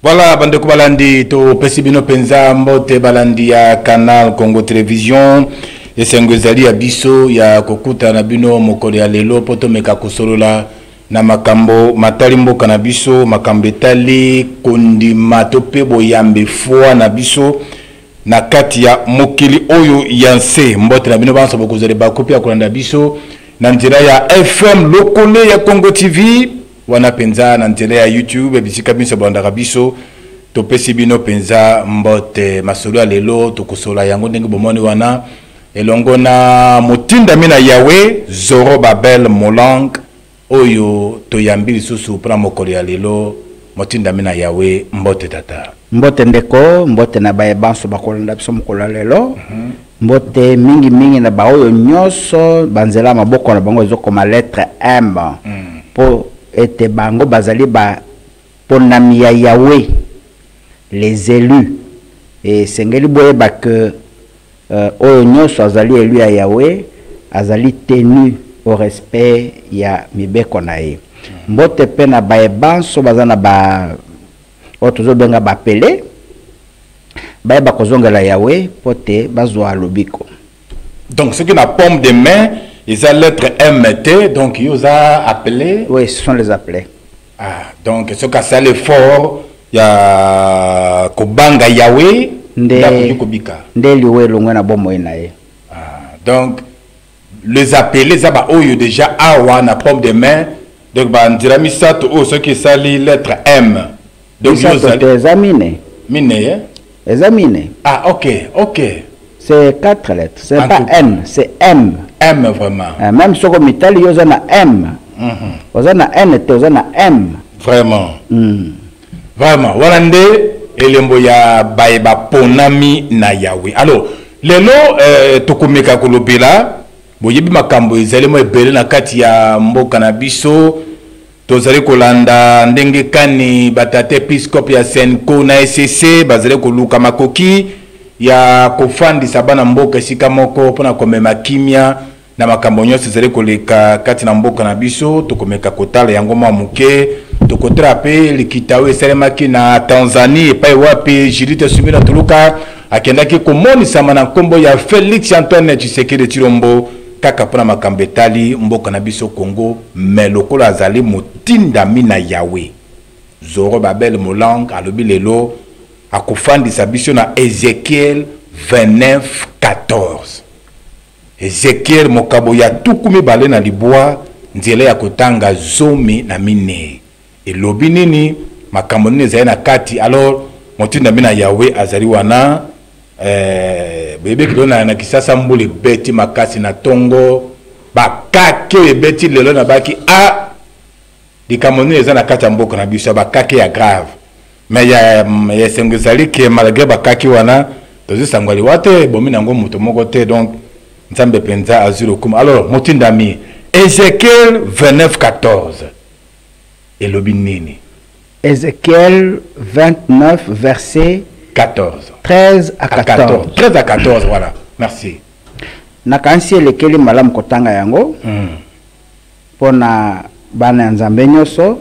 Voilà, bande ko balandi to pesibino penza mbote balandi ya Canal Congo Télévision esengezali ya biso ya kokuta na bino mokolo ya lelo poto meka kosolola na makambo matali mboka na biso makambo etali kondima to pe boyambe foi na biso na kati ya mokili oyo yanse mbote na bino banso bokozele bakopi ya kolanda biso na nzela ya FM lokole ya Congo TV wana penza na nzela ya YouTube bisika biso bandaka biso to pesi bino penza mbote masolo ya lelo to kosola yango ndenge bomoni wana elongo na motinda mina Yahweh Zoro Babel Molang oyo to yambili susu pra mokolo ya lelo motinda mina Yahweh mbote tata mbote ndeko mbote na baye banso bakolanda biso mokolo ya lelo mbote mingi na baoyo nyoso banzela maboko na bango ezokoma lettre M po ete bango bazali ba ponami ya Yahweh les élus et sengeli boye ba que oyo nyoso azali élu ya Yahweh azali tenu au respect ya mibeko na ye mbote pe na baye banso bazana ba otozo benga ba pele baye bakozongela Yahweh pote bazwa lobiko. Donc ce qui na pomme de main ils ont lettre MT donc ils ont appelé. Oui, ce sont les appelés. Ah donc ce qu'a ça l'effort ya kobanga Yahweh nde liwe longwe na bomo na ye. Ah donc les appelés ça ba oyo déjà awa na pomme de main donc ba ndira misato o ce qui sali lettre M donc ils ont examiné mine examiné. Ah OK c'est 4 lettres c'est pas N c'est M vraiment même si on Italie ils ont na M ils ont na N ils ont na M vraiment vraiment voilà nde elembo ya baeba ponami na Yahweh. Alors lelo tokomeka kolobela boyebi makambo ezali mo ebele na kati ya mboka na biso tozali kolanda ndenge kani batate episcope ya Senko na SCC bazali koluka makoki ya kofandisa bana mboka esika moko pona komema kimia na makambo nyonso ezali koleka kati na mboka na biso tokomeka kotala yango mwa muke tokotela pe likita oyo esalemaki na Tanzanie epai wapi Judith Suminwa Tuluka akendaki komonisama na nkombo ya Félix Antoine Tshisekedi Tshilombo kaka pona makambo etali mboka na biso Congo me lokola azali motindami na Yahweh Zoro Babel Molang alobi lelo akofandisa biso na Ezekiel 29:14 Ezekiel mokabo ya tukumi bale na libwa nzela ya kotanga zomi na mine elobi nini makambo nini ezali na kati alors motinda mina Yahweh azali wana bebe kilona na kisasa mbule beti makasi na tongo bakake beti lelo na baki a likambo nini ezali na kati ya mboka na biso bakake ya grave mais ya sengezali ke malgré bakaki wana tozi sangwali wate bomi nango moto moko te donc nzambe penza azuro kuma. Alors motindami Ezekiel 29:14 elobi nini? Ezekiel 29 verset 13 à 14 13 à 14 voilà merci na kansi lekeli malamu kotanga yango pona bana nzambe nyoso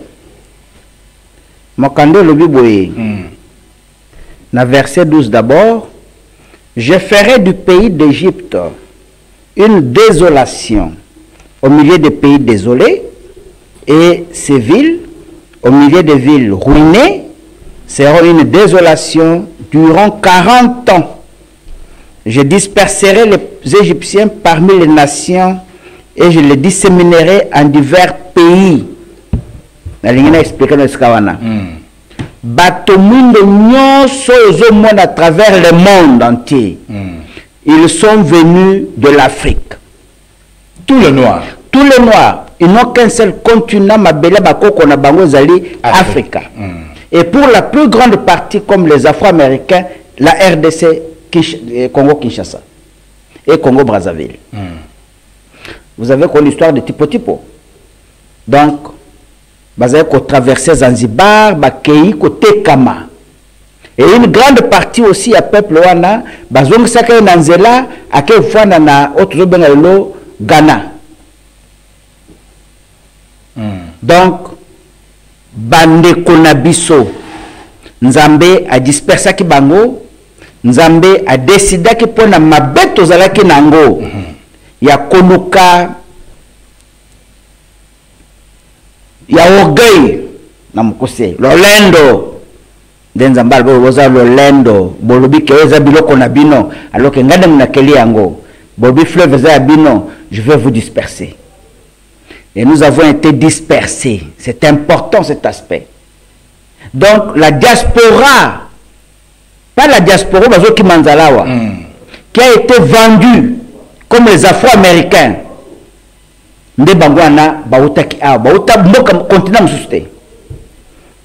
mokando lobi boye na verset 12 d'abord je ferai du pays d'Égypte une désolation au milieu des pays désolés et ces villes au milieu des villes ruinées seront une désolation durant 40 ans. Je disperserai les Égyptiens parmi les nations et je les disséminerai en divers pays. Nalingina expliquer nos kawana. Bato mundo nyoso ezomona à travers le monde entier. Ils sont venus de l'Afrique. Tous les noirs. Tous les noirs. Ils n'ont qu'un seul continent, Mabele Bakoko na bango zali Afrique. Et pour la plus grande partie, comme les Afro-Américains, la RDC, Congo-Kinshasa et Congo-Brazzaville. Vous avez connu l'histoire de Tipo. Donc, vous avez traversé Zanzibar, Bakei, côté Kama. Et une grande partie aussi à peuple wana, bazong saka nanzela, ake fana na otuzo bengalelo Ghana. Donc, bande konabiso Nzambe a dispersé ki bango, Nzambe a décidé ki pona mabeto zalaki nango, ya konuka, ya orgueil, na mukose, lolendo, Nzambe albo boza lolendo, bolobi ke eza biloko na bino, alors que ngade munakeli yango, bolobi fleuve za bino, je vais vous disperser. Et nous avons été dispersés. C'est important cet aspect. Donc la diaspora, pas la diaspora qui manzalawa, qui a été vendue comme les Afro-Américains.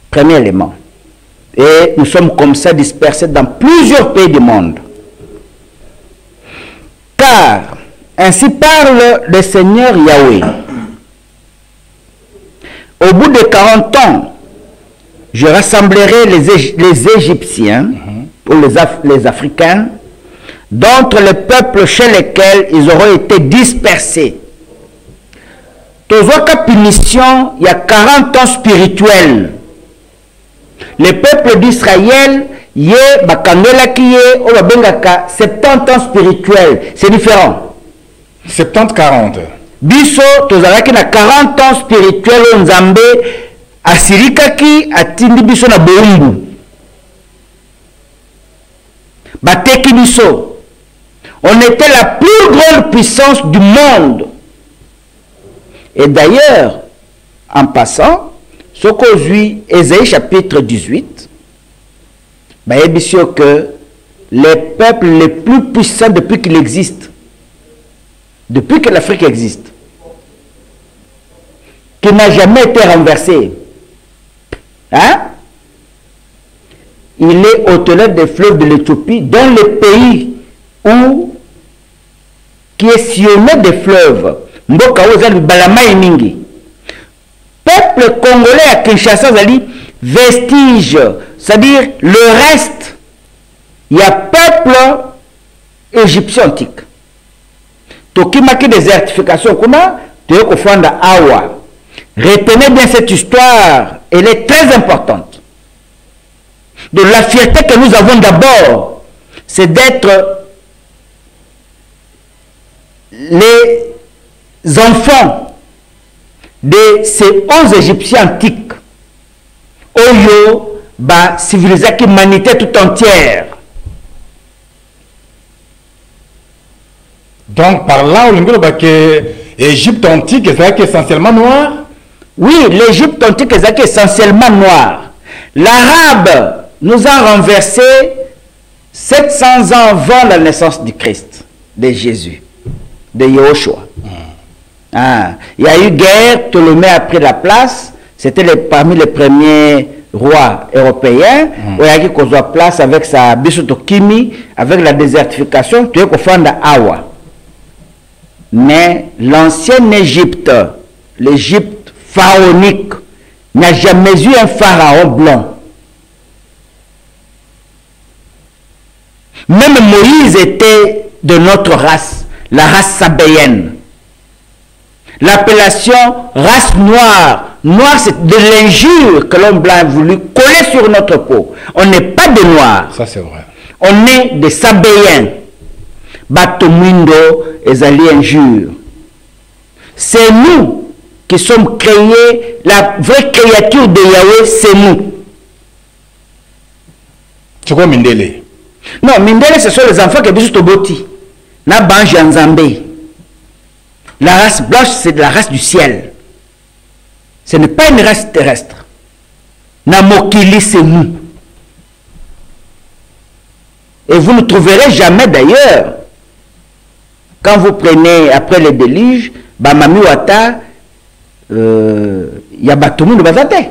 Premier élément. Et nous sommes comme ça dispersés dans plusieurs pays du monde. Car ainsi parle le Seigneur Yahweh. Au bout de 40 ans, je rassemblerai les Égyptiens, ou les Africains, d'entre les peuples chez lesquels ils auront été dispersés. Tozoka punition, il y a 40 ans spirituels. Le peuple d'Israël, il y a 70 ans spirituels. C'est différent. 70-40. Biso, tozalaki na 40 ans spirituels au Nzambe, asirikaki, atindi biso na boumbu. Bateki biso. On était la plus grande puissance du monde. Et d'ailleurs, en passant, ce qu'aujourd'hui, Ésaïe chapitre 18, il dit que les peuples les plus puissants depuis qu'il existe, depuis que l'Afrique existe, qui n'a jamais été renversé, hein? Il est au-delà des fleuves de l'Éthiopie, dans le pays où, qui est sillonné des fleuves, Mboka Ozali Balamai Mingi. Peuple congolais à Kinshasa, vestige, c'est-à-dire le reste, il y a peuple égyptien antique. Tokimaki désertification, comment? Tokofanda Awa. Retenez bien cette histoire, elle est très importante. De la fierté que nous avons d'abord, c'est d'être les enfants de ces 11 Égyptiens antiques. Oyo, ba civilisation l'humanité tout entière. Donc par là, on que l'Égypte antique est essentiellement noire. Oui, l'Égypte antique est essentiellement noire. L'arabe nous a renversé 700 ans avant la naissance du Christ, de Jésus, de Yahushua. Ah, il y a eu guerre, Ptolémée a pris la place, c'était parmi les premiers rois européens, il y a eu place avec sa Bisotokimi, avec la désertification, tu es Awa. Mais l'ancienne Égypte, l'Égypte pharaonique, n'a jamais eu un pharaon blanc. Même Moïse était de notre race, la race sabéenne. L'appellation race noire. Noir, c'est de l'injure que l'homme blanc a voulu coller sur notre peau. On n'est pas des noirs. Ça, c'est vrai. On est des sabéens. Batomundo et Ali injure. C'est nous qui sommes créés, la vraie créature de Yahweh, c'est nous. C'est quoi Mindele? Non, Mindele, ce sont les enfants qui sont Toboti. Na Banji Nzambe. La race blanche, c'est de la race du ciel. Ce n'est pas une race terrestre. Namokili, c'est nous. Et vous ne trouverez jamais d'ailleurs, quand vous prenez après les déluges, Bamami Wata, Yabatomu de Bazate.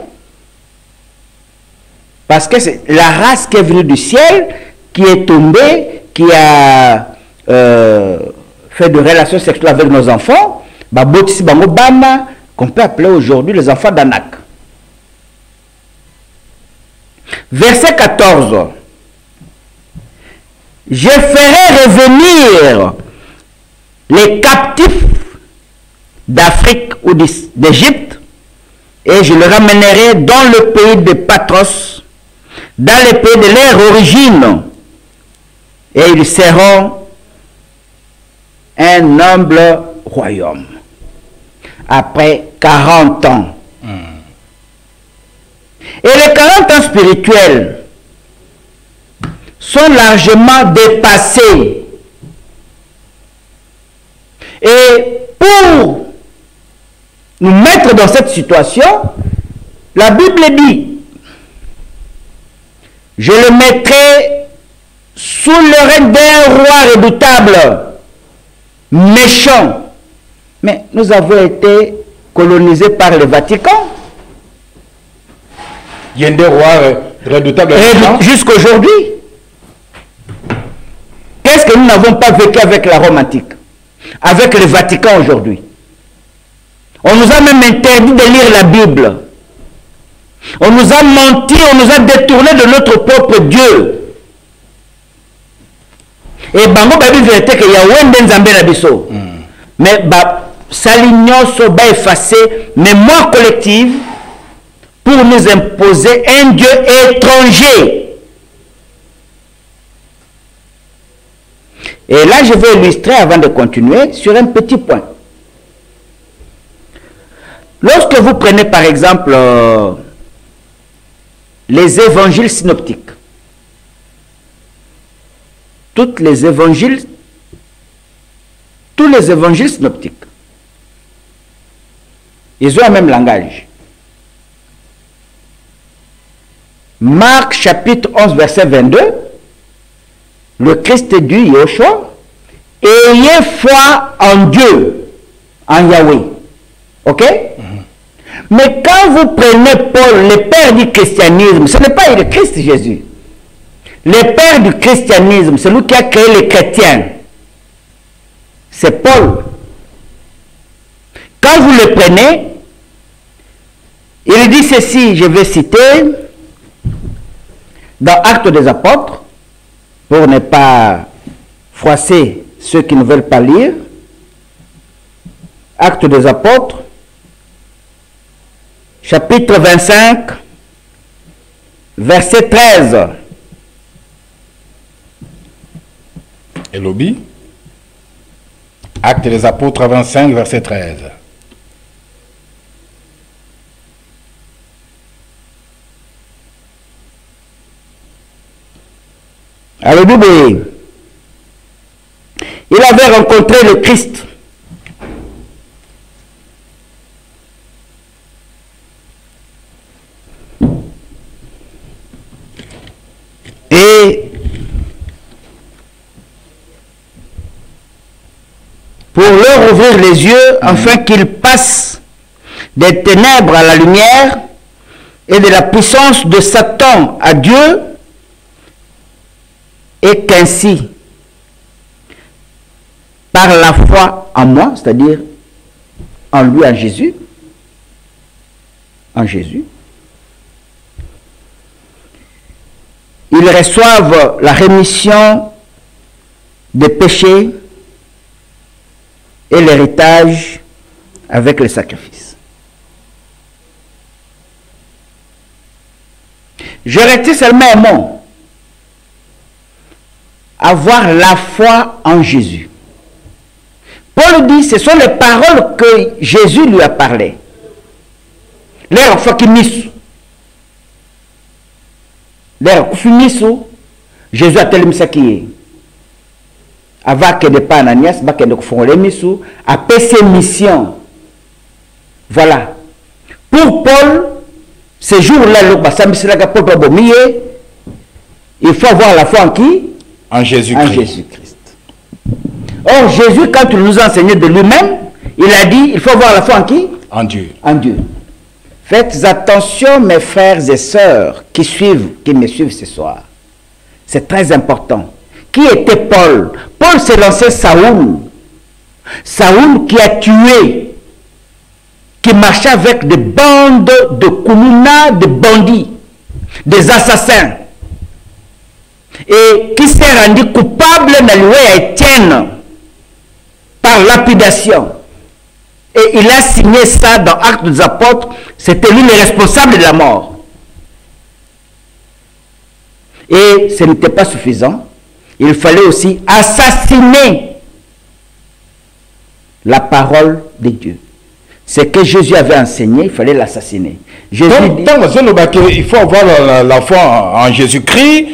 Parce que c'est la race qui est venue du ciel, qui est tombée, qui a fait de relations sexuelles avec nos enfants, qu'on peut appeler aujourd'hui les enfants d'Anak. Verset 14. Je ferai revenir les captifs d'Afrique ou d'Égypte et je les ramènerai dans le pays de Patros, dans les pays de leur origine, et ils seront un noble royaume. Après 40 ans. Et les 40 ans spirituels sont largement dépassés. Et pour nous mettre dans cette situation, la Bible dit, je le mettrai sous le règne d'un roi redoutable, méchant. Mais nous avons été colonisés par le Vatican. Il y a des rois redoutables. Jusqu'aujourd'hui. Qu'est-ce que nous n'avons pas vécu avec la Rome antique? Avec le Vatican aujourd'hui? On nous a même interdit de lire la Bible. On nous a menti, on nous a détourné de notre propre Dieu. Et bango babi vérité que Yahweh nzambe na biso. Mais salignon soba effacé, mémoire collective pour nous imposer un Dieu étranger. Et là, je vais illustrer avant de continuer sur un petit point. Lorsque vous prenez par exemple les évangiles synoptiques, tous les évangiles synoptiques, ils ont le même langage. Marc chapitre 11 verset 22, le Christ dit Yoshua, ayez foi en Dieu, en Yahweh. Ok? Mais quand vous prenez Paul, le père du christianisme, ce n'est pas le Christ Jésus. Le père du christianisme, c'est lui qui a créé les chrétiens. C'est Paul. Quand vous le prenez, il dit ceci, je vais citer, dans Actes des Apôtres, pour ne pas froisser ceux qui ne veulent pas lire. Actes des Apôtres, chapitre 25, verset 13. Et lobby. Actes des Apôtres 25, verset 13. Alors, il avait rencontré le Christ. Et pour leur ouvrir les yeux, afin qu'ils passent des ténèbres à la lumière et de la puissance de Satan à Dieu, et qu'ainsi, par la foi en moi, c'est-à-dire en lui, en Jésus, ils reçoivent la rémission des péchés et l'héritage avec le sacrifice. Je retire seulement un mot. Avoir la foi en Jésus. Paul dit, ce sont les paroles que Jésus lui a parlé. L'air foi qui mis. L'air qui mis. Jésus a tellement ça qui est. Avant que de pas Ananias, bah que de font les misous, a PC mission. Voilà. Pour Paul, ce jour-là, il faut avoir la foi en qui? En Jésus-Christ. En Jésus-Christ. Or, Jésus, quand il nous a enseigné de lui-même, il a dit, il faut avoir la foi en qui? En Dieu. En Dieu. Faites attention, mes frères et sœurs qui me suivent ce soir. C'est très important. Qui était Paul? Paul, c'est l'ancien Saoul. Saoul qui a tué, qui marchait avec des bandes de Kounouna, de bandits, des assassins. Et qui s'est rendu coupable à Étienne par lapidation. Et il a signé ça dans Actes des Apôtres. C'était lui le responsable de la mort. Et ce n'était pas suffisant. Il fallait aussi assassiner la parole de Dieu. Ce que Jésus avait enseigné, il fallait l'assassiner. Jésus dit, il faut avoir la foi en Jésus-Christ.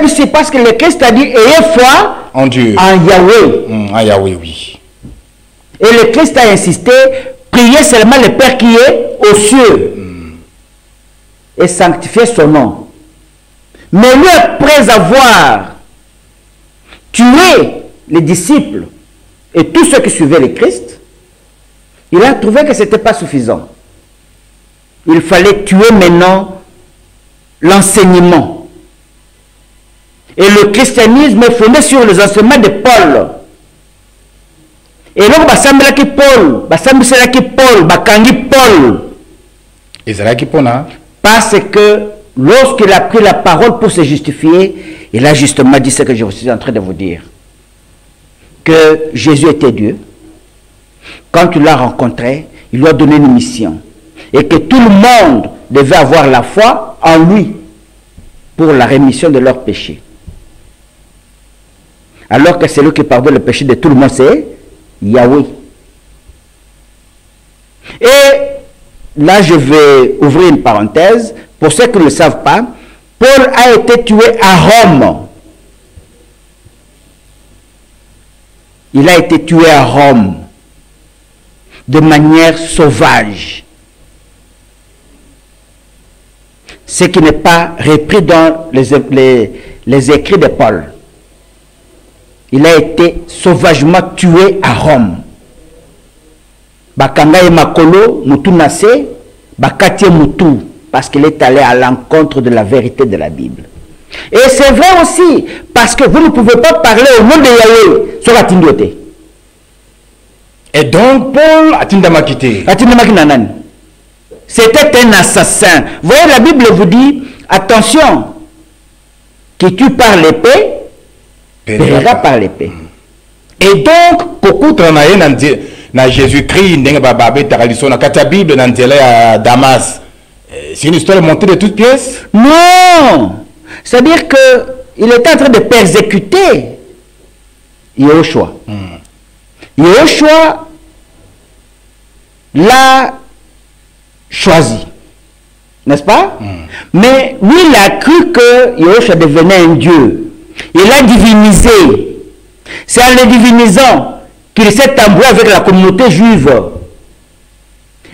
C'est parce que le Christ a dit ayez foi en Dieu, en Yahweh. En Yahweh, oui. Et le Christ a insisté, priez seulement le Père qui est aux cieux et sanctifiez son nom. Mais lui, après avoir tué les disciples et tous ceux qui suivaient le Christ, il a trouvé que ce n'était pas suffisant. Il fallait tuer maintenant l'enseignement. Et le christianisme est fondé sur les enseignements de Paul. Et donc, parce que lorsqu'il a pris la parole pour se justifier, il a justement dit ce que je suis en train de vous dire. Que Jésus était Dieu. Quand tu l'as rencontré, il lui a donné une mission. Et que tout le monde devait avoir la foi en lui pour la rémission de leurs péchés. Alors que celui qui pardonne le péché de tout le monde, c'est Yahweh. Et là, je vais ouvrir une parenthèse. Pour ceux qui ne le savent pas, Paul a été tué à Rome. Il a été tué à Rome de manière sauvage. Ce qui n'est pas repris dans les écrits de Paul. Il a été sauvagement tué à Rome. Bakanga et Makolo, Moutou Nassé, Bakati Moutou, parce qu'il est allé à l'encontre de la vérité de la Bible. Et c'est vrai aussi, parce que vous ne pouvez pas parler au nom de Yahweh sur la Tindioté. Et donc, Paul a Tindamakité. C'était un assassin. Vous voyez, la Bible vous dit, attention, qui tue par l'épée, périra par l'épée. Et donc, beaucoup de Jésus-Christ, la Bible, à Damas, c'est une histoire montée de toutes pièces? Non! C'est-à-dire qu'il était en train de persécuter Yahushua. Yahushua l'a choisi, n'est-ce pas? Mais lui, il a cru que Yahushua devenait un Dieu. Il l'a divinisé. C'est en le divinisant qu'il s'est embrouillé avec la communauté juive.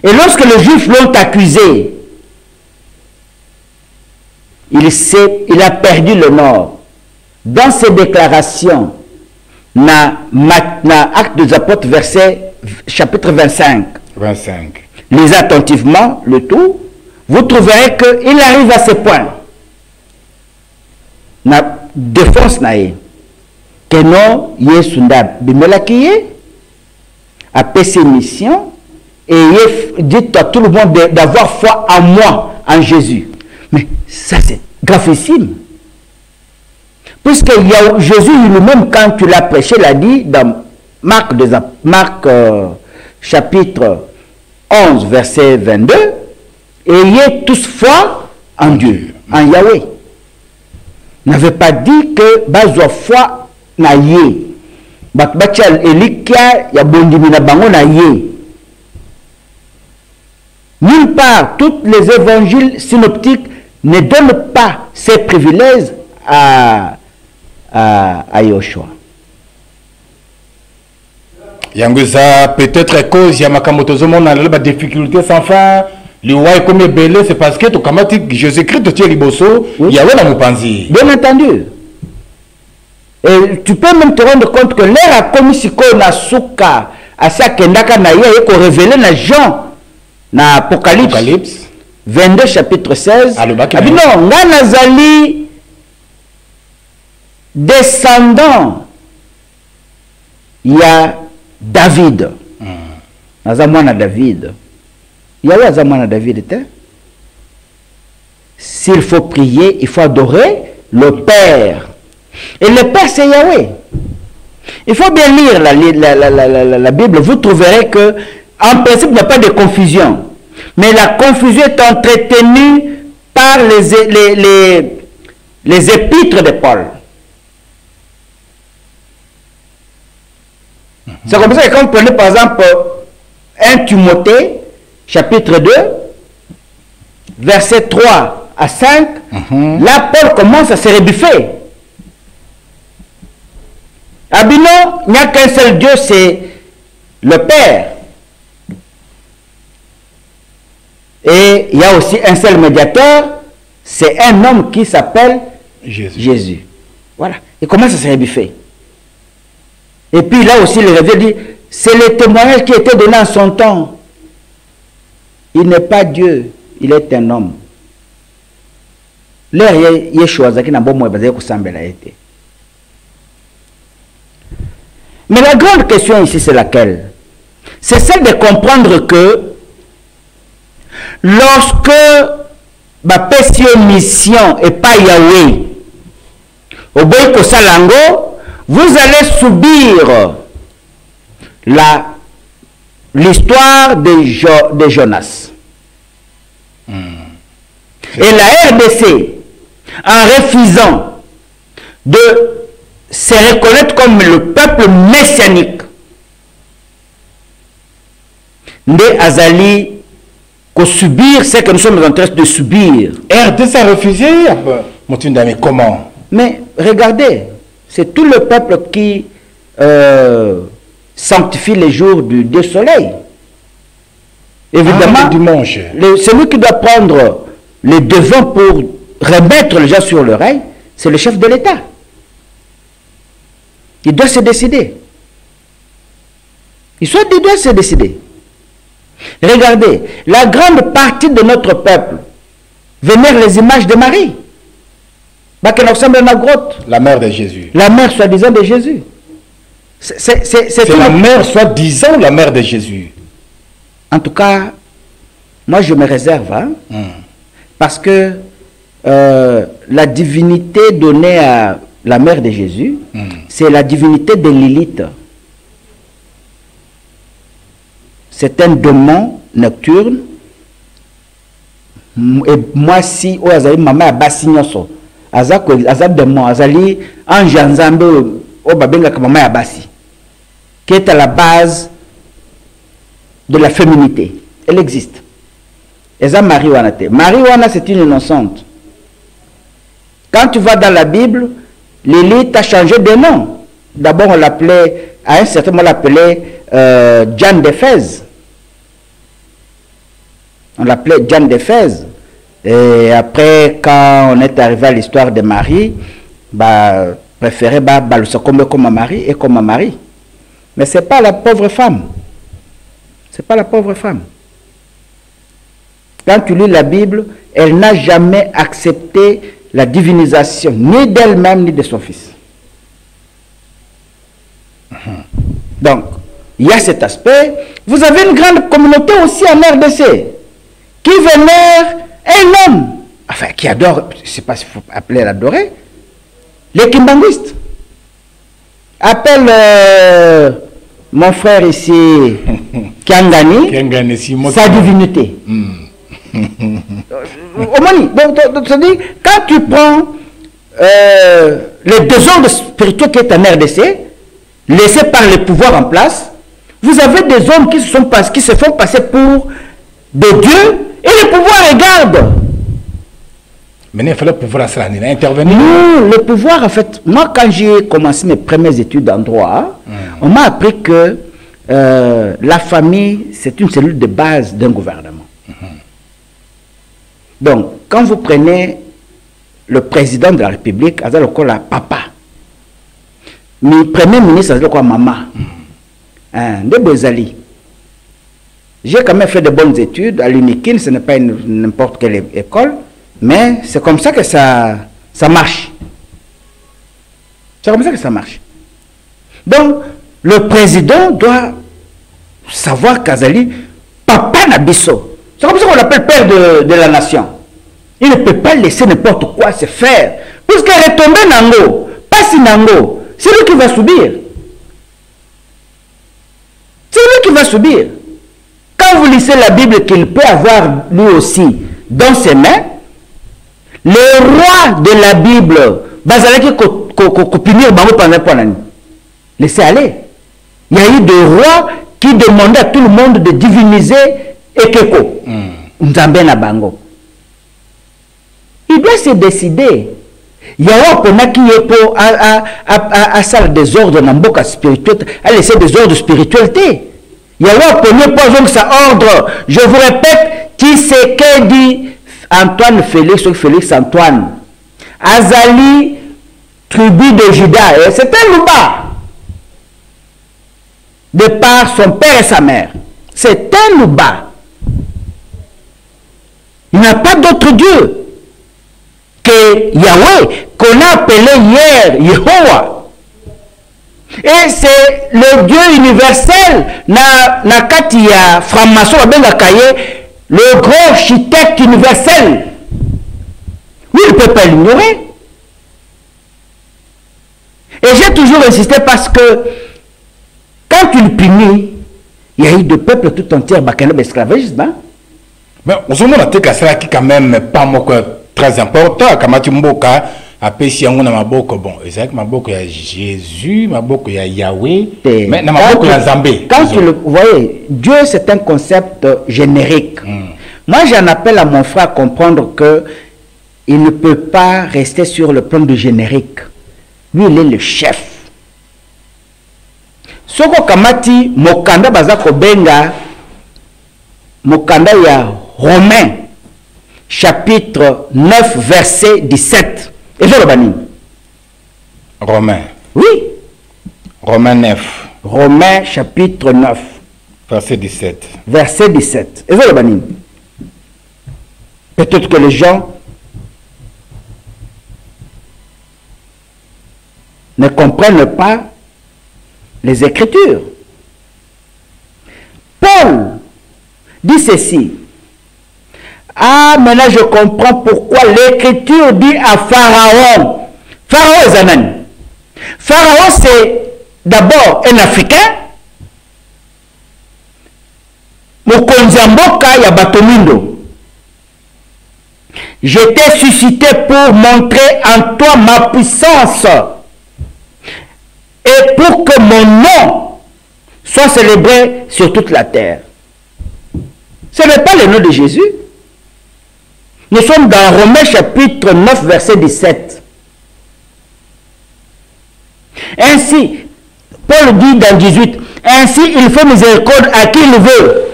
Et lorsque les Juifs l'ont accusé, il a perdu le nord. Dans ses déclarations, dans Actes des Apôtres, chapitre 25, lisez attentivement le tout, vous trouverez qu'il arrive à ce point. La défense naïe. Que non, Yesunda Bimelakiye a fait ses missions et il dit à tout le monde d'avoir foi en moi, en Jésus. Mais ça c'est gravissime. Puisque Jésus lui-même, quand tu l'as prêché, l'a dit dans Marc chapitre 11, verset 22, ayez tous foi en Dieu, en Yahweh. N'avait pas dit que bazo foi na ye. Bakbachal elikia ya bondimi na bango na ye. Nulle part, tous les évangiles synoptiques ne donnent pas ces privilèges à Yoshua. Yanguza, peut-être à cause, il y a ma difficulté sans fin. Le roi est comme belé, c'est parce que tu as Jésus-Christ, tu es liboso, il y a un moupanzi. Bien entendu. Et tu peux même te rendre compte que l'air a commis si qu'on a souka, à ça kendaka na ye, et qu'on révélé na Jean, na Apocalypse 22, chapitre 16. Ah non, nga nazali descendant, il y a David. Nazamwana David. Il y a Nazamwana David. S'il faut prier, il faut adorer le Père. Et le Père, c'est Yahweh. Il faut bien lire la Bible. Vous trouverez que, en principe, il n'y a pas de confusion. Mais la confusion est entretenue voir les épîtres de Paul. C'est comme ça que quand vous prenez par exemple 1 Timothée, chapitre 2, versets 3 à 5, là Paul commence à se rebuffer. Abino, il n'y a qu'un seul Dieu, c'est le Père. Et il y a aussi un seul médiateur, c'est un homme qui s'appelle Jésus. Voilà. Il commence à se rebuffer. Et puis là aussi, le révérend dit, c'est le témoignage qui était donné en son temps. Il n'est pas Dieu, il est un homme. L'air il est choisi qui n'a pas moins basé que a été. Mais la grande question ici, c'est laquelle? C'est celle de comprendre que lorsque ma mission et pas Yahweh, au bout de Salango, vous allez subir l'histoire de Jonas. Et la RDC, en refusant de se reconnaître comme le peuple messianique, ne Azali que subir ce que nous sommes en train de subir. RDC a refusé, mais comment? Mais regardez, c'est tout le peuple qui sanctifie les jours du soleil. Évidemment, dimanche. Celui qui doit prendre les devants pour remettre les gens sur le rail, c'est le chef de l'État. Il doit se décider. Il doit se décider. Regardez, la grande partie de notre peuple vénère les images de Marie. La mère de Jésus. La mère soi-disant de Jésus. C'est la mère soi-disant la mère de Jésus. En tout cas, moi je me réserve, hein, parce que la divinité donnée à la mère de Jésus, c'est la divinité de Lilith. C'est un démon nocturne. Et moi, si maman a bassignoso, azab démon, azali ange nzambe o babenga ka maman a bassi, qui est à la base de la féminité. Elle existe. Et ça, Marie Wanate. Marie Wana, c'est une innocente. Quand tu vas dans la Bible, Lilith a changé de nom. D'abord, on l'appelait, à un certain moment, on l'appelait Jeanne d'Éphèse. On l'appelait Jeanne d'Éphèse. Et après, quand on est arrivé à l'histoire de Marie, préféré comme Marie et comme Marie. Mais ce n'est pas la pauvre femme. Ce n'est pas la pauvre femme. Quand tu lis la Bible, elle n'a jamais accepté la divinisation, ni d'elle-même, ni de son fils. Donc, il y a cet aspect. Vous avez une grande communauté aussi en RDC qui vénère un homme, enfin, qui adore, je ne sais pas s'il faut appeler l'adorer, les kimbanguistes. Appelle mon frère ici, Kiangani, sa divinité. C'est-à-dire, quand tu prends les désordres spirituels qui est en RDC, laissés par les pouvoirs en place, vous avez des hommes qui se font passer pour des dieux et le pouvoir regarde. Mais il fallait le pouvoir intervenir. Non, le pouvoir, en fait, moi quand j'ai commencé mes premières études en droit, on m'a appris que la famille, c'est une cellule de base d'un gouvernement. Donc, quand vous prenez le président de la République, c'est le papa. Le premier ministre, c'est le maman. De Bozali. J'ai quand même fait de bonnes études à l'UNIKIN, ce n'est pas n'importe quelle école, mais c'est comme ça que ça marche. C'est comme ça que ça marche. Donc, le président doit savoir qu'Azali, papa Nabiso. C'est comme ça qu'on l'appelle père de la nation. Il ne peut pas laisser n'importe quoi se faire. Puisqu'il est tombé Nango, pas si Nango, c'est lui qui va subir. C'est lui qui va subir. Quand vous lisez la Bible qu'il peut avoir lui aussi dans ses mains, Les rois de la Bible, bazalaki ko punir bango pendant laissez aller. Il y a eu des rois qui demandaient à tout le monde de diviniser Ekeko. Nzambe na bango. Il doit se décider. Il y a un qui est pour à salle des ordres dans mboka spirituel, à laisser des ordres de spiritualité. Il y a un premier point ça ordre. Je vous répète, qui c'est que dit Antoine Félix ou Félix Antoine. Azali, tribu de Juda, c'est un louba. De par son père et sa mère. C'est un louba. Il n'y a pas d'autre Dieu que Yahweh, qu'on a appelé hier Yehowa. Et c'est le Dieu universel, na katia franc-maçon, le grand architecte universel. Oui, il ne peut pas l'ignorer. Et j'ai toujours insisté parce que quand il punit, il y a eu des peuples tout entiers qui ont esclavagisme. Hein? Mais on se demande que quand même pas très important. Kamati Mboka après si on a maboko bon, exact maboko ya Jésus, maboko ya Yahweh, mais na maboko ya Nzambe. Quand tu le voyez, Dieu c'est un concept générique. Moi j'en appelle à mon frère à comprendre que il ne peut pas rester sur le plan du générique. Lui il est le chef. Soko kamati mokanda bazako benga mokanda ya Romains chapitre 9 verset 17. Et je le bannis. Romains. Oui. Romains 9. Romains chapitre 9. Verset 17. Verset 17. Et je le bannis. Peut-être que les gens ne comprennent pas les Écritures. Paul dit ceci. Ah, maintenant je comprends pourquoi l'Écriture dit à Pharaon. Pharaon est Zanan. Pharaon c'est d'abord un Africain. Mokonzamboka ya Batomindo. Je t'ai suscité pour montrer en toi ma puissance et pour que mon nom soit célébré sur toute la terre. Ce n'est pas le nom de Jésus. Nous sommes dans Romains chapitre 9 verset 17. Ainsi, Paul dit dans 18, ainsi il fait miséricorde à qui il veut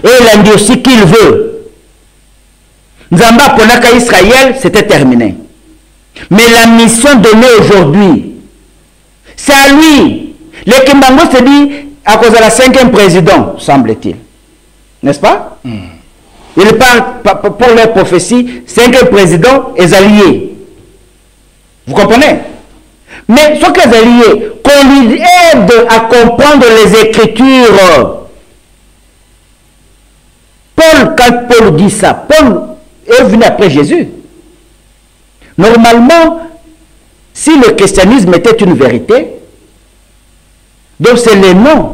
et il endurcit qui il veut. Nzamba Ponaka Israël, c'était terminé. Mais la mission donnée aujourd'hui, c'est à lui. Le Kimbango se dit à cause de la 5e président, semble-t-il. N'est-ce pas? Il parle pour leur prophétie, 5e président est allié. Vous comprenez? Mais ce que les alliés, qu'on lui aide à comprendre les Écritures. Paul, quand Paul dit ça, Paul est venu après Jésus. Normalement, si le christianisme était une vérité, donc c'est le nom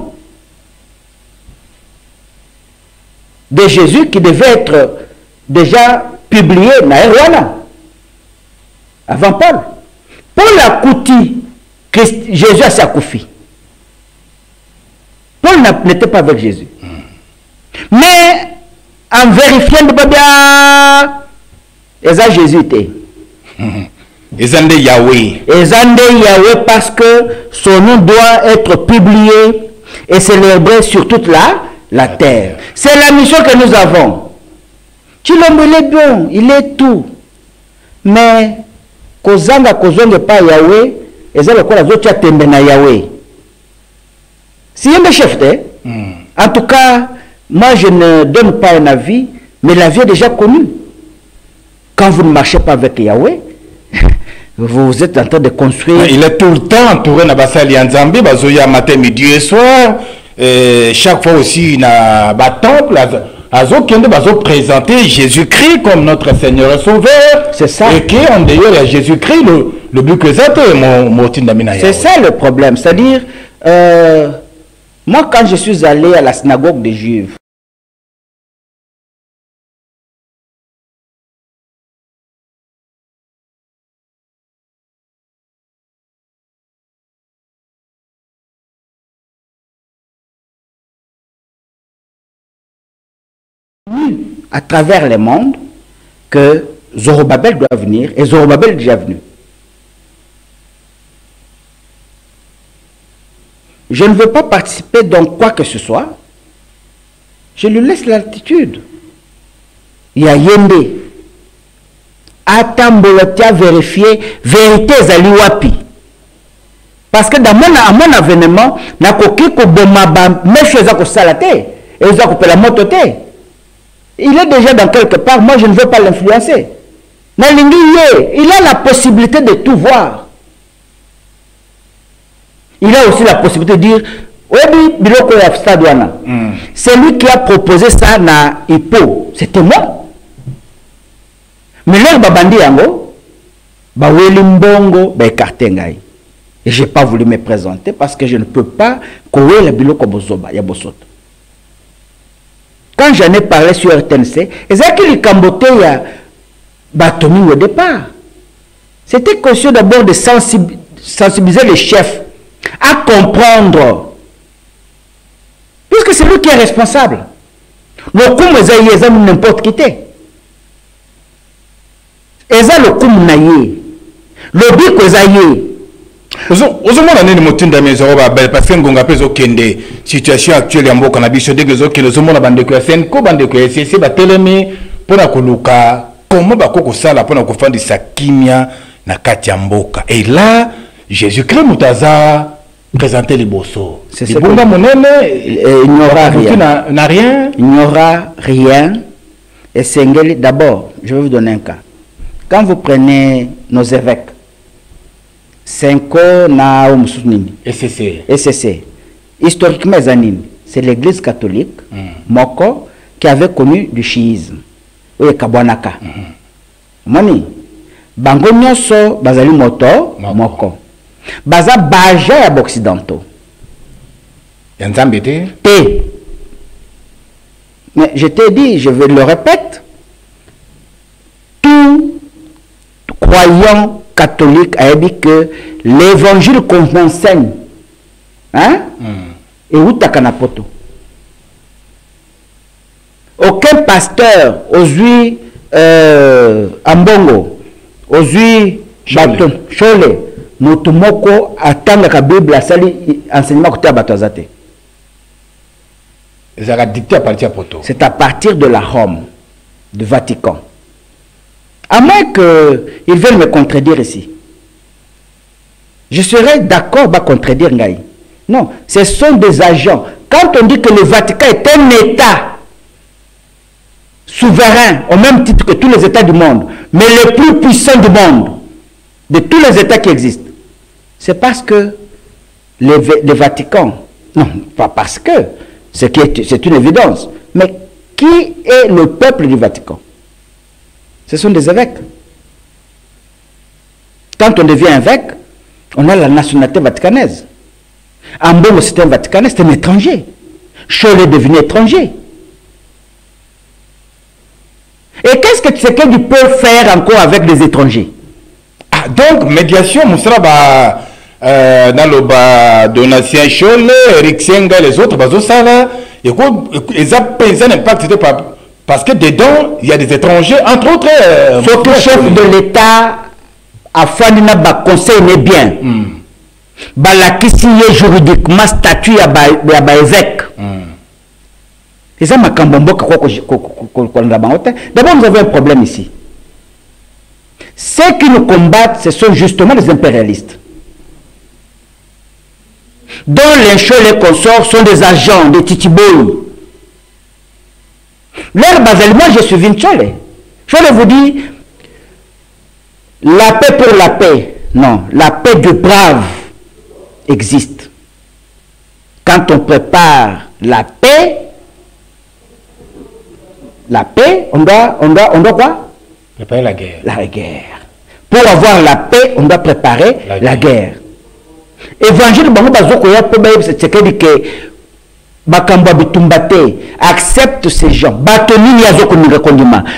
de Jésus qui devait être déjà publié dans Erwana, avant Paul. Paul a coûté Jésus à sa Koufi. Paul n'était pas avec Jésus. Mais en vérifiant de bien, Jésus était. Ezande Yahweh. Ezande Yahweh parce que son nom doit être publié et célébré sur toute la terre. C'est la mission que nous avons. Chilombo il est bon, il est tout. Mais kozanga kozonge pas Yahweh, ezale kwa zote ya tembe na Yahweh. Si il est chef en tout cas, moi je ne donne pas un avis, mais l'avis est déjà connu. Quand vous ne marchez pas avec Yahweh, vous êtes en train de construire. Il est tout le temps entouré de Basali Nzambi, Bazoya matin, midi et soir. Chaque fois aussi, il a un temple. Azokende bazo présenter Jésus-Christ comme notre Seigneur et Sauveur. C'est ça. Et qu'en dehors de Jésus-Christ, le but que ça c'est ça le problème. C'est-à-dire, moi quand je suis allé à la synagogue des Juifs, connu à travers le monde que Zorobabel doit venir, et Zorobabel est déjà venu. Je ne veux pas participer dans quoi que ce soit. Je lui laisse l'attitude. Il y a Yende. Attends, vérifier vérité zali wapi. Parce que dans mon avènement, na koki ko bomaba mes choses ko salate et ils ont coupé la moto te. Il est déjà dans quelque part, moi je ne veux pas l'influencer. Na lingi il a la possibilité de tout voir. Il a aussi la possibilité de dire Obi biloko ya stade wana. C'est lui qui a proposé ça na Ipo, c'était moi. Mais leur babandi yango ba weli mbongo ba écarté ngai. Et je n'ai pas voulu me présenter parce que je ne peux pas courir le biloko bozoba ya bosoto. Quand j'en ai parlé sur RTNC, ezaki li kambote ya batomi au départ. C'était question d'abord de sensibiliser les chefs à comprendre. Puisque c'est lui qui est responsable. Le coup est n'importe qui était. Eza le coup naye. Le bic est ozomona nini motinda mezoro babel parce que ngonga pezo kende situation actuelle ya mboka na biso dege zo kende ozomona bandeko ya senko bandeko ya SSC batelemi pona koluka comment bakoko sala pona kofandisa kimia na kati ya mboka. Et là Jésus-Christ mutaza présenter les bossos. C'est ça. Il n'y aura rien. N'a rien. Il n'y aura rien. Et Sengeli, d'abord, je vais vous donner un cas. Quand vous prenez nos évêques, Senko na Oumsounini, SCC, historiquement, c'est l'église catholique, Moko, qui avait connu du chiisme. Oui, Kabwanaka. Moni, Bango Nyoso, Bazali Moto, Moko. Baza Baja ya Occidentaux. Mais je t'ai dit, je le répète, tout croyant catholique a dit que l'évangile qu'on enseigne, hein, et où takanapoto. Aucun pasteur, aujourd'hui, Ambongo, aujourd'hui, Baton, Chole, Motomoko, attendre que la Bible a sali enseignement côté à Batozate. C'est à partir de la Rome, du Vatican. À moins qu'ils veulent me contredire ici. Je serais d'accord à contredire Ngaï. Non, ce sont des agents. Quand on dit que le Vatican est un État souverain, au même titre que tous les États du monde, mais le plus puissant du monde, de tous les États qui existent, c'est parce que le Vatican, non, pas parce que, c'est une évidence, mais qui est le peuple du Vatican? Ce sont des évêques. Quand on devient évêque, on a la nationalité vaticanaise. Ambongo, c'est un Vaticanais, c'est un étranger. Cholet est devenu étranger. Et qu'est-ce que Tshisekedi peut faire encore avec des étrangers? Ah, donc, médiation, Moussra, dans le donation Cholet, Eric Senga, les autres, ils ont un impact parce que dedans, il y a des étrangers, entre autres. Sauf que le chef de l'État a fallu un conseil bien. La question juridiquement statut à l'évêque. C'est ça ma cambombo. D'abord, nous avons un problème ici. Ceux qui nous combattent, ce sont justement les impérialistes. Dont les chaux, les consorts sont des agents, des titiboy. Leur basalement, je suis Vinchole. Je vous dis, la paix pour la paix. Non, la paix du brave existe. Quand on prépare la paix, on doit quoi? Préparer la guerre. La guerre. Pour avoir la paix, on doit préparer la guerre. Évangile, accepte ces gens.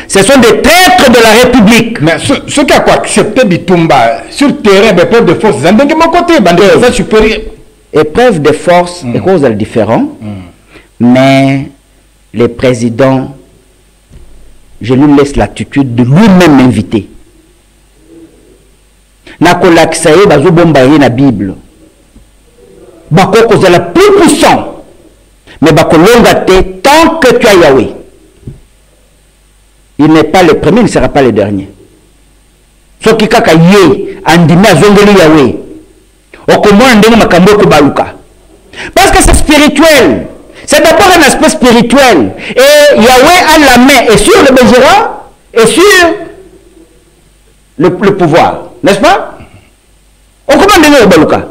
Ce sont des traîtres de la République. Mais ceux qui ont accepté Bitumba sur le terrain d'épreuve de force, c'est supérieur. Épreuve de force, les causes sont différentes, mais les présidents je lui laisse l'attitude de lui-même m'inviter. Nakolakisa ye bazobomba ye na Bible. Bakoko c'est la plus puissant. Mais bakolonga te tant que tu as Yahweh. Il n'est pas le premier, il ne sera pas le dernier. Soki kaka ye andimi azongeli Yahweh. Okomona ndenge makambo ko baluka. Parce que c'est spirituel. C'est d'abord un aspect spirituel. Et Yahweh a la main et sur le Bézéra et sur le pouvoir. N'est-ce pas? On comment donner au Baluka?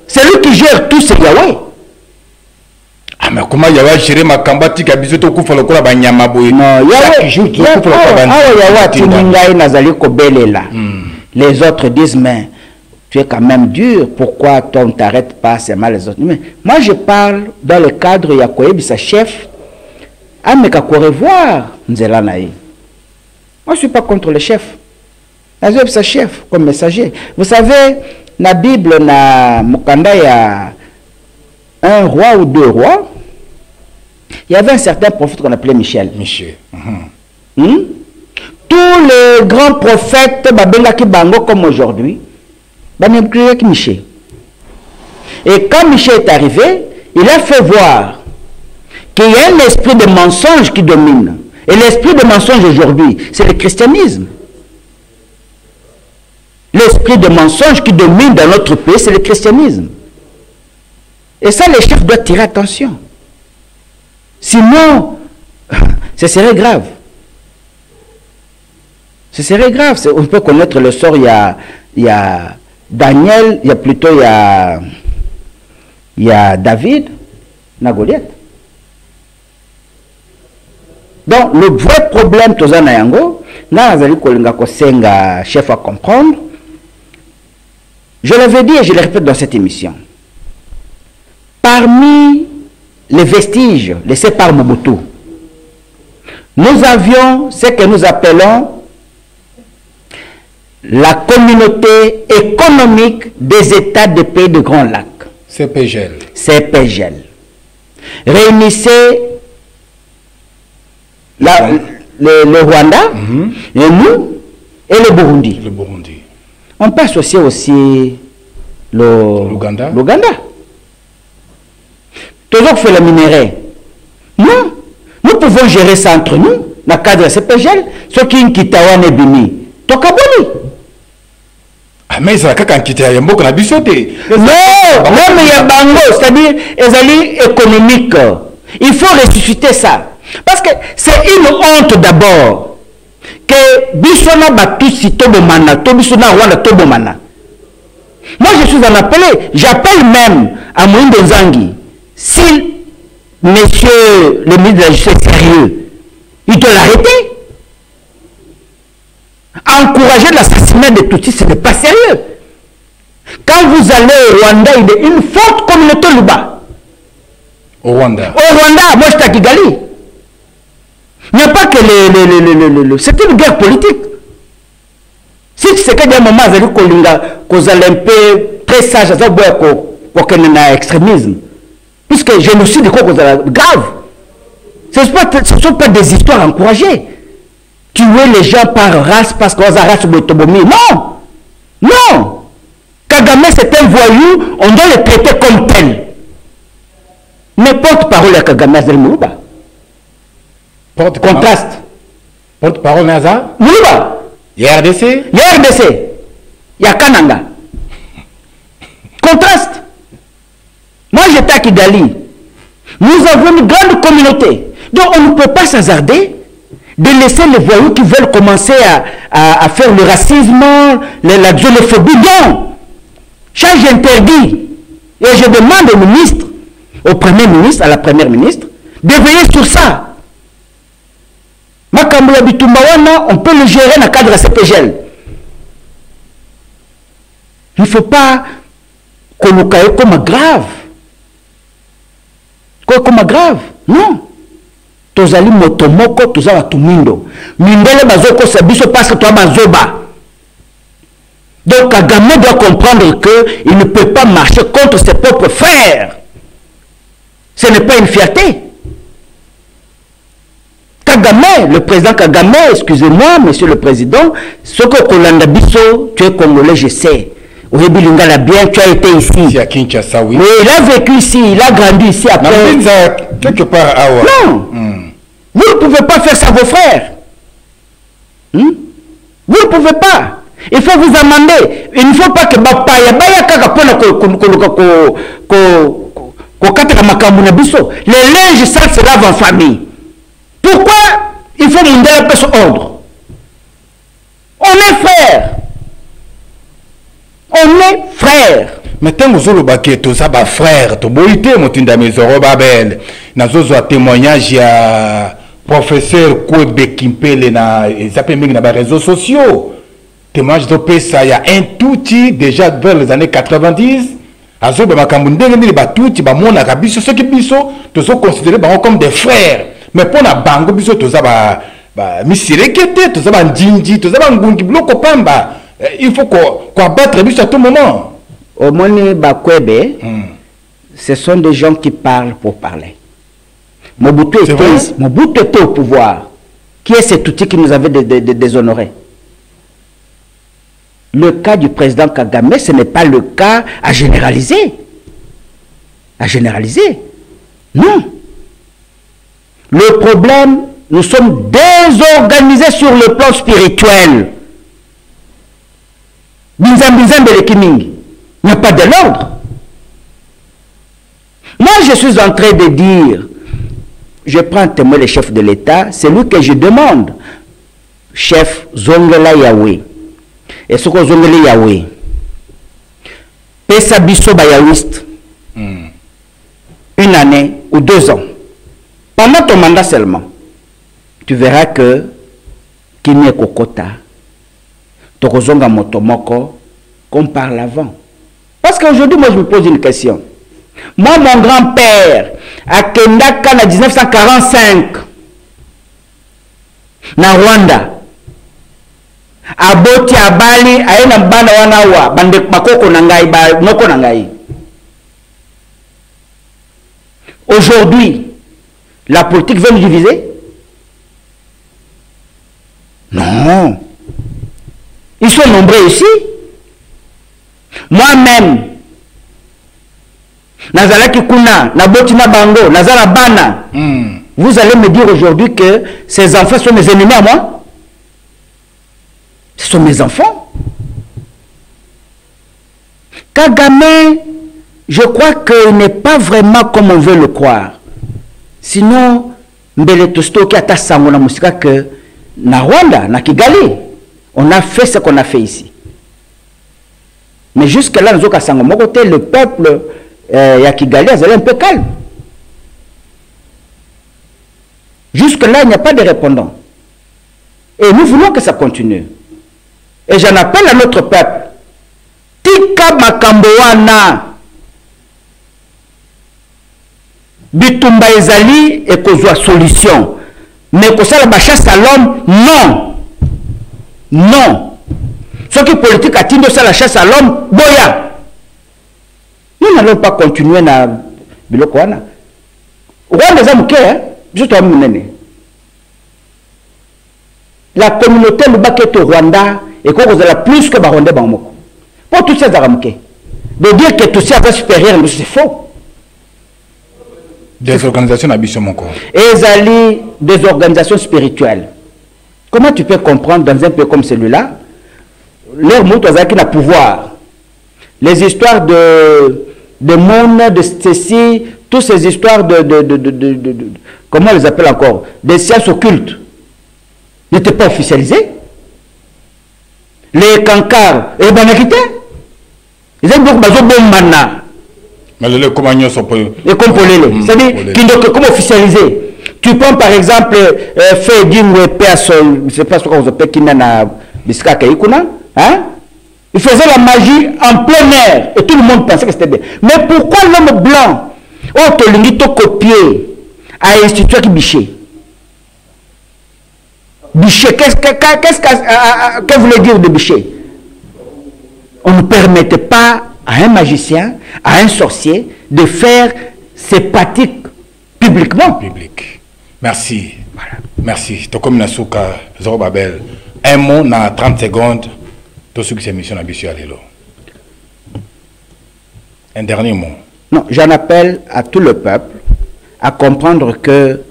C'est lui qui gère tout, c'est Yahweh. Ah, mais comment Yahweh gère ma kambati kabisoto kufalo kola banyama boy? Non, Yahweh joue tout kufalo kola banyama. Les autres disent, mais tu es quand même dur, pourquoi toi on ne t'arrête pas, c'est mal les autres. Mais moi je parle dans le cadre Yakoyebi, sa chef, Ameka revoir Nzelanaï. Moi je ne suis pas contre le chef. Nazoyebi sa chef comme messager. Vous savez, dans la Bible, na Mukanda, il y a un roi ou deux rois. Il y avait un certain prophète qu'on appelait Michel. Michel. Tous les grands prophètes, Babengaki Bango comme aujourd'hui, Michel. Et quand Michel est arrivé, il a fait voir qu'il y a un esprit de mensonge qui domine. Et l'esprit de mensonge aujourd'hui, c'est le christianisme. L'esprit de mensonge qui domine dans notre pays, c'est le christianisme. Et ça, les chefs doivent tirer attention. Sinon, ce serait grave. Ce serait grave. On peut connaître le sort, il y a Daniel, il y a David, na Goliath. Donc, le vrai problème, Tozana Yango, chef à comprendre, je l'avais dit et je le répète dans cette émission. Parmi les vestiges laissés par Mobutu, nous avions ce que nous appelons la communauté économique des États des pays de Grands Lacs. CPGL. CPGL. Réunissait le Rwanda, et nous, et le Burundi. Le Burundi. On peut associer aussi l'Ouganda. Toujours fait le minerai. Non. Nous pouvons gérer ça entre nous, dans le cadre de CPGL, ce qui est Kitawa Nebini. Tokaboni. Ah, mais ça, quand il y a un mot qu'on a bichoté. Non, même il y a Bango, c'est-à-dire, les économiques. Il faut ressusciter ça. Parce que c'est une honte d'abord que Bissona Batusi Tobomana, Tobisona Rwanda Tobomana. Moi je suis en appelé, j'appelle même à Moïse Nzangi, si monsieur le ministre de la Justice est sérieux, il doit l'arrêter. Encourager l'assassinat de Tutsis, ce n'est pas sérieux. Quand vous allez au Rwanda, il y a une forte communauté là-bas. Au Rwanda. Au Rwanda, moi j'étais à Kigali. Il n'y a pas que c'est une guerre politique. Si c'est qu'il y a un moment où un peu très sage, qu'il y a extrémisme. Puisque génocide est grave. Ce ne sont pas des histoires encouragées. Tuer les gens par race parce qu'on a race de Tobomi. Non! Non! Kagame c'est un voyou, on doit le traiter comme tel. Mais porte-parole à Kagame Azal Mourouba. Contraste. Porte-parole Naza? Mourouba. Il y a RDC? Il y a RDC. Il y a Kananga. Contraste. Moi j'étais à Kigali. Nous avons une grande communauté. Donc on ne peut pas s'hasarder de laisser les voyous qui veulent commencer à faire le racisme, la xénophobie. Non. Change interdit. Et je demande au ministre, au premier ministre, à la première ministre, de veiller sur ça. Makamboula Bitumbawana, on peut le gérer dans le cadre de CPGL. Il ne faut pas qu'on nous caille comme grave. Comme grave. Non. Tozali motomoko, tozala tumindo. Mindele bazoko sabiso parce que toi bazoba. Donc Kagame doit comprendre qu'il ne peut pas marcher contre ses propres frères. Ce n'est pas une fierté. Kagame, le président Kagame, excusez-moi, monsieur le président, ce que Kolanda Bisso, tu es congolais, je sais. Oyebi Lingala bien, tu as été ici. À Kinshasa, oui. Oui, il a vécu ici, il a grandi ici après. Quelque part, non. Vous ne pouvez pas faire ça, vos frères. Vous ne pouvez pas. Il faut vous amender. Il ne faut pas que les linges sales se lavent en famille. Pourquoi il faut monter la paix sur ordre? On est frères. On est frères. Mais tant que vous avez tout ça, frère, tout boité, mon tinda mesoro babel. Nazozo a témoignage à professeur Kwebe Kimpele na les réseaux sociaux. Témoignage de ça, il y a un tout petit déjà vers les années 90. Azoba makambundenge ni batuti ba mona kabiso ceux qui biso tous sont considérés comme des frères. Mais pour la bango biso tous ça ba misirekete tous ça ba ndinji tous ça ba ngungi bloko pamba. Il faut qu'on battre biso à tout moment. Au Moni Bakwebe, ce sont des gens qui parlent pour parler. Mobutu était au pouvoir. Qui est cet outil qui nous avait déshonorés? Le cas du président Kagame, ce n'est pas le cas à généraliser. À généraliser. Non. Le problème, nous sommes désorganisés sur le plan spirituel. Il n'y a pas de l'ordre. Moi, je suis en train de dire, je prends témoin le chef de l'État, c'est lui que je demande, chef Zongela Yahweh. Et ce que Zongela Yahweh, Pesa Bisso Bayawist, une année ou 2 ans, pendant ton mandat seulement, tu verras que Kimie Kokota, Tokozonga Motomoko, comme par l'avant. Parce qu'aujourd'hui, moi, je me pose une question. Moi, mon grand-père, à Kendaka, en 1945, na Rwanda, à Boti, à Bali, à Enambana, Wanawa, Bandek Makoko Nangai, Noko Nangai. Aujourd'hui, la politique veut nous diviser? Non. Ils sont nombreux ici. Moi-même, Nazalaki Kuna, Nabotina Bango, Nazala Bana, vous allez me dire aujourd'hui que ces enfants sont mes ennemis à moi? Ce sont mes enfants. Kagame, je crois qu'il n'est pas vraiment comme on veut le croire. Sinon, Mbele Tostoki ata sango na musika que na Rwanda, na Kigali, on a fait ce qu'on a fait ici. Mais jusque-là, nous avons côté le peuple Yakigali est un peu calme. Jusque-là, il n'y a pas de répondant. Et nous voulons que ça continue. Et j'en appelle à notre peuple. Tika Makamboana. Bitumba Ezali et Kozwa solution. Mais que ça, la chasse à l'homme, non. Non. Ce qui est politique a tenu ça la chasse à l'homme, boya. Nous n'allons pas continuer na biloko wana. Rwanda za muke, juste à munene. La communauté le baket au Rwanda et qu'on la plus que Barondé Bamoko. Pour tout ça muke. De dire que tout ça va supérieur, c'est faux. Des organisations d'ambition mon corps. Et des organisations spirituelles. Comment tu peux comprendre dans un pays comme celui-là? Leur mot qui n'a pouvoir. Les histoires de monde, de ceci, toutes ces histoires comment on les appelle encore? Des sciences occultes n'étaient pas officialisées. Les cancars, et banakité. Ils ont beaucoup de mana. Mais les commandos sont pas. Et comme pour les. C'est-à-dire qu'ils ne comment officialiser. Tu prends par exemple, fait d'une personne, je ne sais pas ce qu'on appelle, qui n'a pas bisca Kaikuna. Hein? Il faisait la magie en plein air et tout le monde pensait que c'était bien. Mais pourquoi l'homme blanc, copié à l'institut qui biché? Biché, qu'est-ce voulait dire de biché? On ne permettait pas à un magicien, à un sorcier, de faire ses pratiques publiquement. Public. Merci. Voilà. Merci. Tokom Nasuka, Zorobabel. Un mot dans 30 secondes. Tout ce qui est mission à Lelo. Un dernier mot. Non, j'en appelle à tout le peuple à comprendre que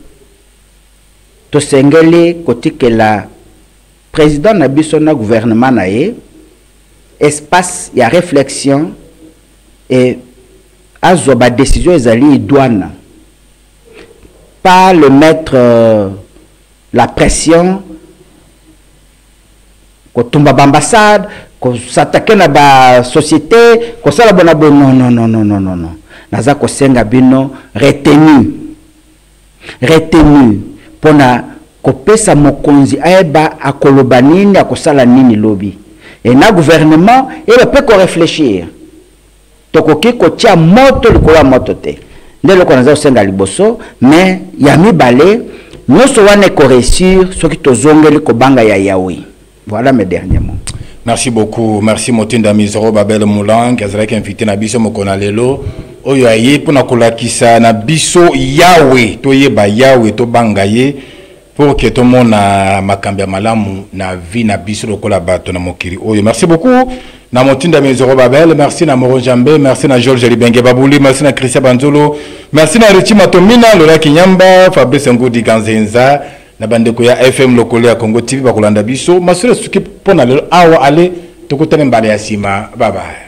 Tosengeli, côté que la président Nabissona gouvernement naé, espace, il y a réflexion et à zoba décision ezali douane. Pas le mettre la pression ko tumba ambassade ko s'attaquer na ba société ko sala bona bon non naza ko senga bino retenu pona ko pesa mokonzi aeba akoloba nini akosala nini lobi et na gouvernement il peut ko réfléchir tokoki ko tia moto likola moto te ndelo ko naza senga liboso mais ya mibale noso wane ko réussir soki tozongeli ko banga ya Yahweh. Voilà mes derniers mots. Merci beaucoup. Merci Motinda Mizoro Babel Moulang, qui a invité na biso mokona lelo. Oyo aye pona kolakisa na biso Yahweh, toye ba Yahweh to bangaye pour que tout le monde na makambia malamu na vie na biso lokola bato na mokiri. Oyo merci beaucoup. Na Motinda Mizoro Babel, merci na Moro Jambe, merci na Georges Libenge Babouli, merci na Christian Banzolo, merci na Richi Matomina, Lola Kinyamba, Fabrice Ngudi Ganzenza. Na bande ko ya FM lokole ya Congo TV bakolanda biso masolo suki pona lelo awa ale tokutane mbale ya sima bye bye.